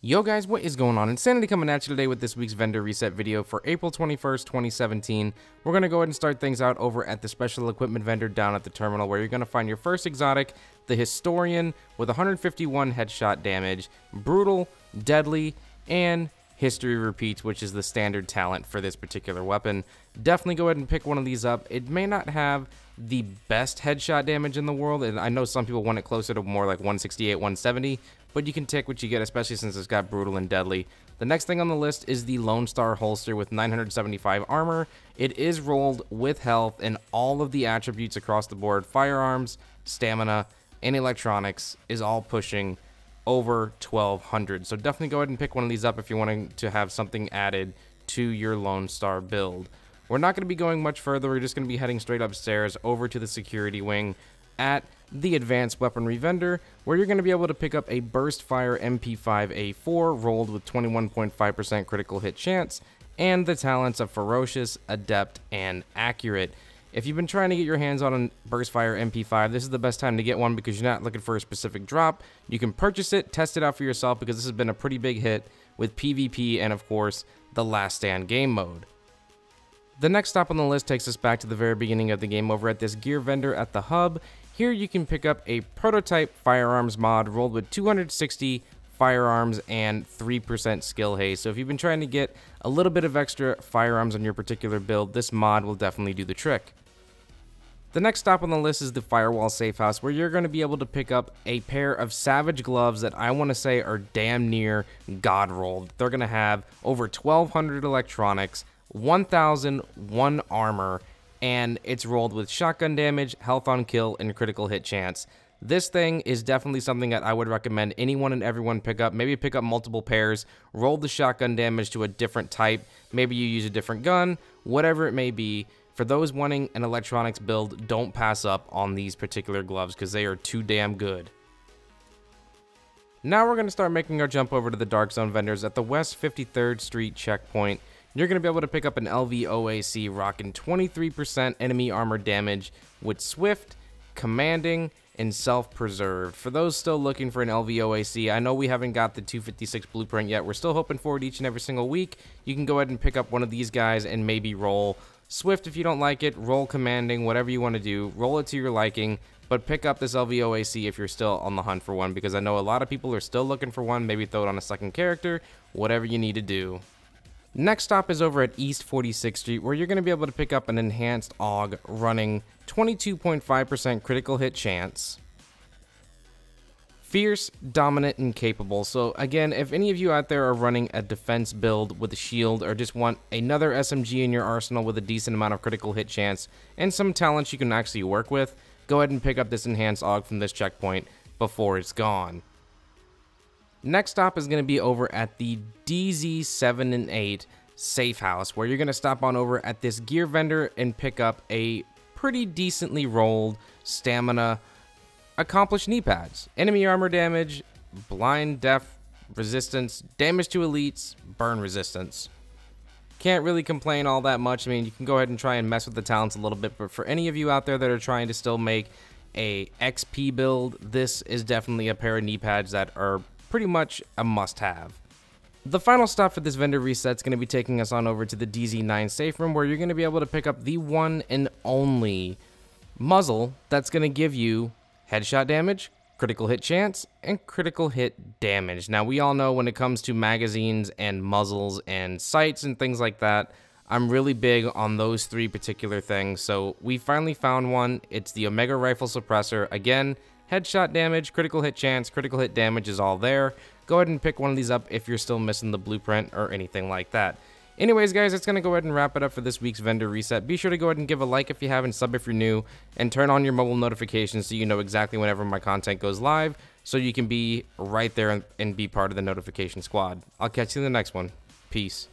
Yo guys, what is going on? Insanity coming at you today with this week's vendor reset video for April 21st, 2017. We're going to go ahead and start things out over at the special equipment vendor down at the terminal, where you're going to find your first exotic, the Historian, with 151 headshot damage, brutal, deadly, and history repeats, which is the standard talent for this particular weapon. Definitely go ahead and pick one of these up. It may not have the best headshot damage in the world, and I know some people want it closer to more like 168, 170, but you can take what you get, especially since it's got brutal and deadly. The next thing on the list is the Lone Star holster with 975 armor. It is rolled with health and all of the attributes across the board. Firearms, stamina, and electronics is all pushing over 1200. So definitely go ahead and pick one of these up if you're wanting to have something added to your Lone Star build. We're not going to be going much further. We're just going to be heading straight upstairs over to the security wing at the advanced weaponry vendor, where you're going to be able to pick up a burst fire MP5A4 rolled with 21.5% critical hit chance and the talents of ferocious, adept, and accurate. If you've been trying to get your hands on a burst fire MP5, this is the best time to get one because you're not looking for a specific drop. You can purchase it, test it out for yourself, because this has been a pretty big hit with PvP and of course the last stand game mode. The next stop on the list takes us back to the very beginning of the game over at this gear vendor at the hub. Here you can pick up a prototype firearms mod rolled with 260 firearms and 3% skill haze. So if you've been trying to get a little bit of extra firearms on your particular build, this mod will definitely do the trick. The next stop on the list is the Firewall Safe House, where you're going to be able to pick up a pair of Savage gloves that I want to say are damn near god rolled. They're going to have over 1200 electronics, 1001 armor, and it's rolled with shotgun damage, health on kill, and critical hit chance. This thing is definitely something that I would recommend anyone and everyone pick up. Maybe pick up multiple pairs, roll the shotgun damage to a different type, maybe you use a different gun, whatever it may be. For those wanting an electronics build, don't pass up on these particular gloves because they are too damn good. Now we're going to start making our jump over to the Dark Zone vendors at the West 53rd Street checkpoint. You're going to be able to pick up an LVOAC rocking 23% enemy armor damage with Swift, Commanding, and Self-Preserved. For those still looking for an LVOAC, I know we haven't got the 256 blueprint yet. We're still hoping for it each and every single week. You can go ahead and pick up one of these guys and maybe roll Swift if you don't like it, roll Commanding, whatever you want to do. Roll it to your liking, but pick up this LVOAC if you're still on the hunt for one, because I know a lot of people are still looking for one. Maybe throw it on a second character, whatever you need to do. Next stop is over at East 46th Street, where you're going to be able to pick up an enhanced AUG running 22.5% critical hit chance, fierce, dominant, and capable. So again, if any of you out there are running a defense build with a shield, or just want another SMG in your arsenal with a decent amount of critical hit chance and some talents you can actually work with, go ahead and pick up this enhanced AUG from this checkpoint before it's gone. Next stop is going to be over at the DZ7 and 8 Safe House, where you're going to stop on over at this gear vendor and pick up a pretty decently rolled stamina accomplished knee pads. Enemy armor damage, blind, deaf, resistance, damage to elites, burn resistance. Can't really complain all that much. I mean, you can go ahead and try and mess with the talents a little bit, but for any of you out there that are trying to still make a XP build, this is definitely a pair of knee pads that are pretty much a must-have. The final stop for this vendor reset is going to be taking us on over to the DZ9 safe room, where you're going to be able to pick up the one and only muzzle that's going to give you headshot damage, critical hit chance, and critical hit damage. Now, we all know when it comes to magazines and muzzles and sights and things like that, I'm really big on those three particular things. So we finally found one. It's the Omega Rifle Suppressor. Again, headshot damage, critical hit chance, critical hit damage is all there. Go ahead and pick one of these up if you're still missing the blueprint or anything like that. Anyways, guys, it's going to go ahead and wrap it up for this week's vendor reset. Be sure to go ahead and give a like if you haven't, sub if you're new, and turn on your mobile notifications so you know exactly whenever my content goes live, so you can be right there and be part of the notification squad. I'll catch you in the next one. Peace.